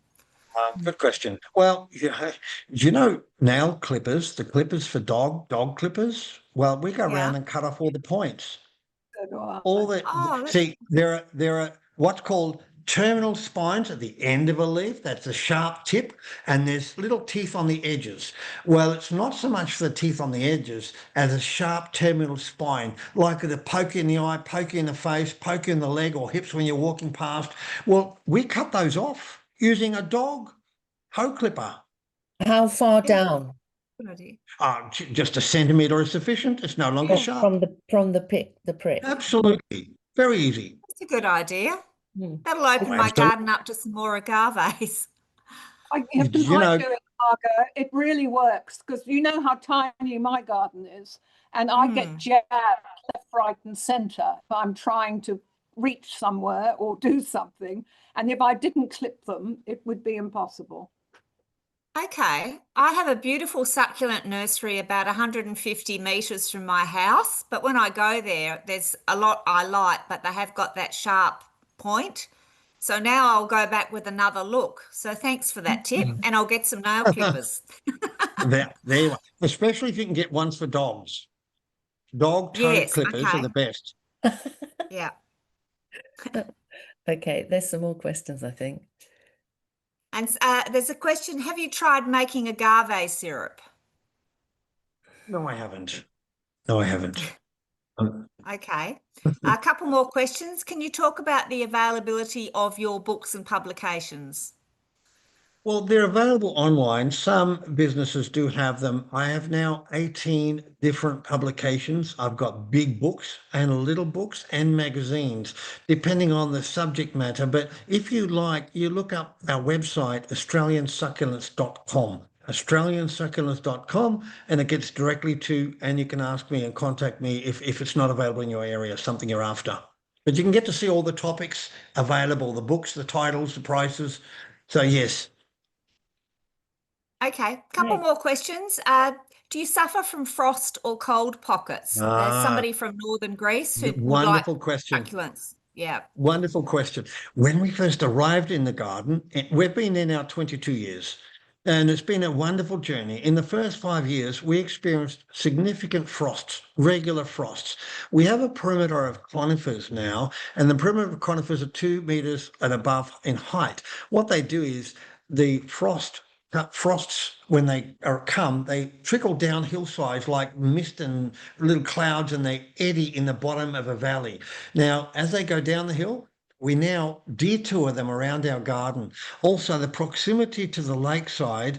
Good question. Well, do you know nail clippers, the clippers for dog clippers? Well, we go around and cut off all the points. See, there are what's called terminal spines at the end of a leaf. That's a sharp tip, and there's little teeth on the edges. Well, it's not so much the teeth on the edges as a sharp terminal spine, like to poke you in the eye, poke you in the face, poke you in the leg or hips when you're walking past. Well, we cut those off using a dog hoe clipper. How far down? Good idea. Just a centimetre is sufficient. It's no longer sharp. From the prick. Absolutely. Very easy. That's a good idea. Hmm. That'll open my Absolutely. garden up to some more agaves. I have You tried know- doing it, Margot. It really works because you know how tiny my garden is, and I get jabbed left, right, and centre if I'm trying to reach somewhere or do something. And if I didn't clip them, it would be impossible. Okay, I have a beautiful succulent nursery about 150 metres from my house, but when I go there, there's a lot I like, but they have got that sharp point. So now I'll go back with another look. So thanks for that tip, and I'll get some nail clippers. There you are. Especially if you can get ones for dogs. Dog toe Yes, clippers okay. are the best. Yeah. Okay, there's some more questions, I think. And there's a question, have you tried making agave syrup? No, I haven't. No, I haven't. Okay. A couple more questions. Can you talk about the availability of your books and publications? Well, they're available online. Some businesses do have them. I have now 18 different publications. I've got big books and little books and magazines, depending on the subject matter. But if you like, you look up our website, australiansucculents.com. australiansucculents.com, and it gets directly to, and you can ask me and contact me if it's not available in your area, something you're after. But you can get to see all the topics available, the books, the titles, the prices. So yes. Okay, couple more questions. Do you suffer from frost or cold pockets? There's somebody from northern Greece who would like Wonderful question. succulents. Yeah. Wonderful question. When we first arrived in the garden, we've been there now 22 years, and it's been a wonderful journey. In the first 5 years, we experienced significant frosts, regular frosts. We have a perimeter of conifers now, and the perimeter of conifers are 2 meters and above in height. What they do is the frosts, when they come, they trickle down hillsides like mist and little clouds, and they eddy in the bottom of a valley. Now, as they go down the hill, we now detour them around our garden. Also, the proximity to the lakeside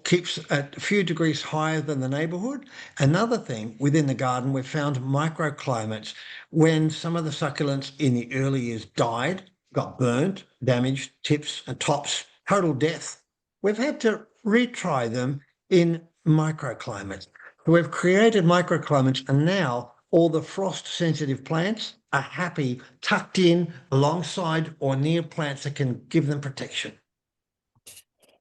keeps a few degrees higher than the neighbourhood. Another thing within the garden, we've found microclimates. When some of the succulents in the early years died, got burnt, damaged, tips and tops, total death, we've had to retry them in microclimates. So we've created microclimates, and now all the frost-sensitive plants are happy tucked in alongside or near plants that can give them protection.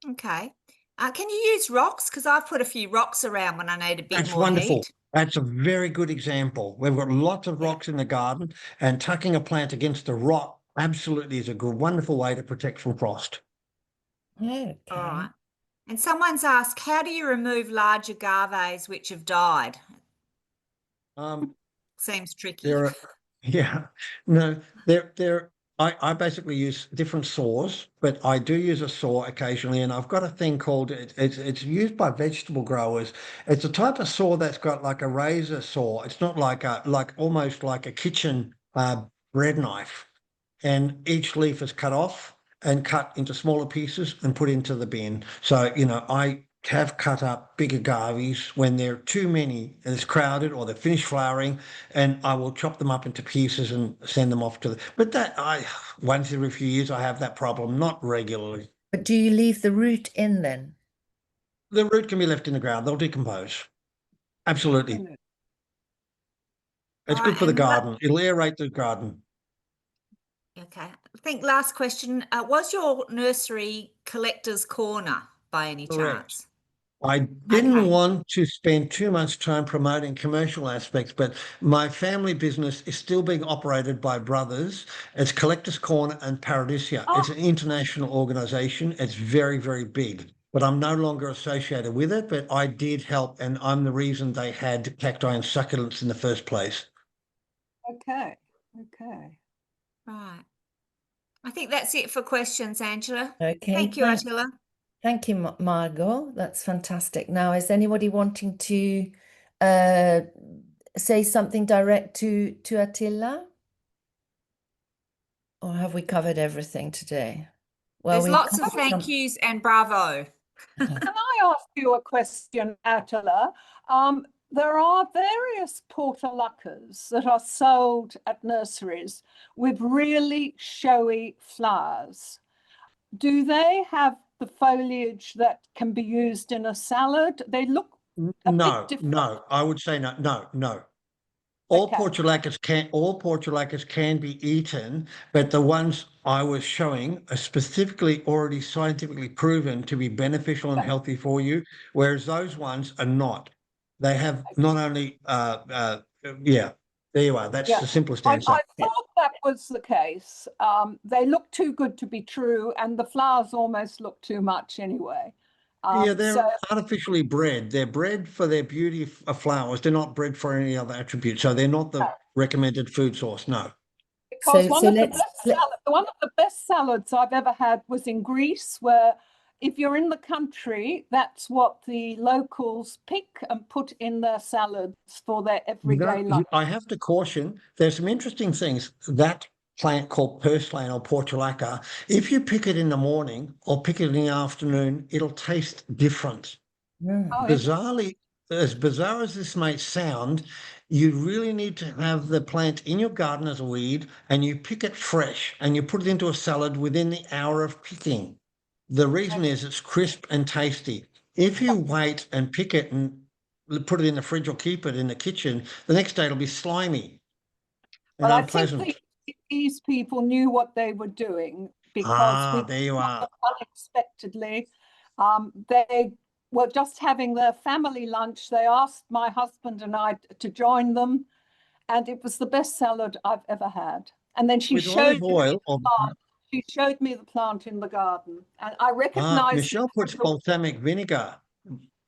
Okay. Can you use rocks? Because I've put a few rocks around when I need a bit That's more wonderful. heat. That's a very good example. We've got lots of rocks in the garden, and tucking a plant against a rock absolutely is a good, wonderful way to protect from frost. Okay. All right. And someone's asked, how do you remove large agaves which have died? Seems tricky. I basically use different saws, but I do use a saw occasionally, and I've got a thing called it's used by vegetable growers. It's a type of saw that's got like a razor saw. It's not like almost like a kitchen bread knife, and each leaf is cut off and cut into smaller pieces and put into the bin. So, I have cut up big agaves when there are too many and it's crowded or they're finished flowering, and I will chop them up into pieces and send them off to but once every few years I have that problem, not regularly. But do you leave the root in then? The root can be left in the ground. They'll decompose. Absolutely. It's good for the garden. It'll aerate the garden. Okay. I think last question. Was your nursery collector's corner by any chance? I didn't want to spend too much time promoting commercial aspects, but my family business is still being operated by brothers. It's Collectors Corner and Paradisia. It's an international organization. It's very, very big, but I'm no longer associated with it. But I did help, and I'm the reason they had cacti and succulents in the first place. Okay. Right. I think that's it for questions, Angela. Okay. Thank you, Attila. Thank you, Margot. That's fantastic. Now, is anybody wanting to say something direct to Attila? Or have we covered everything today? Well, There's lots of thank yous and bravo. Can I I ask you a question, Attila? There are various portulacas that are sold at nurseries with really showy flowers. Do they have the foliage that can be used in a salad? They look a bit different. No, I would say no. All Okay. portulacas can be eaten, but the ones I was showing are specifically already scientifically proven to be beneficial and healthy for you, whereas those ones are not. They have not only yeah, there you are. That's the simplest answer. I thought that was the case. They look too good to be true, and the flowers almost look too much anyway. Yeah, they're artificially bred. They're bred for their beauty of flowers. They're not bred for any other attribute. So they're not the recommended food source. No. Because one of the best salads I've ever had was in Greece, where if you're in the country, that's what the locals pick and put in their salads for their everyday life. I have to caution, there's some interesting things. That plant called purslane or portulaca, if you pick it in the morning or pick it in the afternoon, it'll taste different. Bizarrely, as bizarre as this may sound, you really need to have the plant in your garden as a weed, and you pick it fresh and you put it into a salad within the hour of picking. The reason is it's crisp and tasty. If you wait and pick it and put it in the fridge or keep it in the kitchen, the next day it'll be slimy and unpleasant. I think these people knew what they were doing, because there you are. Unexpectedly, they were just having their family lunch. They asked my husband and I to join them, and it was the best salad I've ever had. And then she showed me the plant in the garden, and I recognized Michelle puts balsamic vinegar.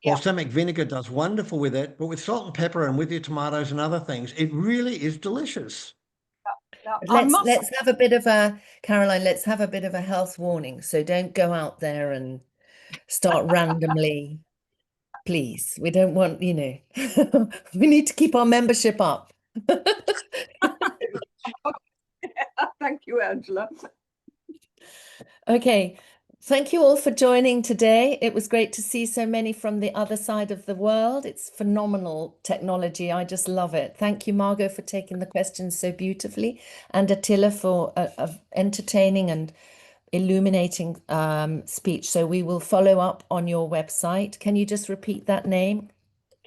Balsamic vinegar does wonderful with it, but with salt and pepper and with your tomatoes and other things, it really is delicious. Let's have a bit of a, Caroline, let's have a bit of a health warning. So don't go out there and start randomly, please. We don't want, we need to keep our membership up. Thank you, Angela. Okay. Thank you all for joining today. It was great to see so many from the other side of the world. It's phenomenal technology. I just love it. Thank you, Margot, for taking the questions so beautifully, and Attila for entertaining and illuminating speech. So we will follow up on your website. Can you just repeat that name?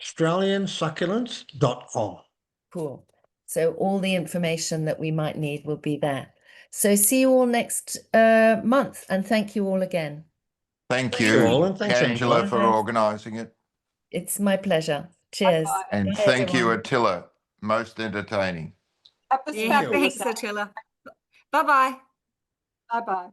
AustralianSucculents.com. Cool. So all the information that we might need will be there. So see you all next month, and thank you all again. Thank you, and thanks, Angela, for organising it. It's my pleasure. Cheers. Bye-bye. And Bye, thank you, everyone. Attila. Most entertaining. Thanks, Attila. Bye-bye. Bye-bye.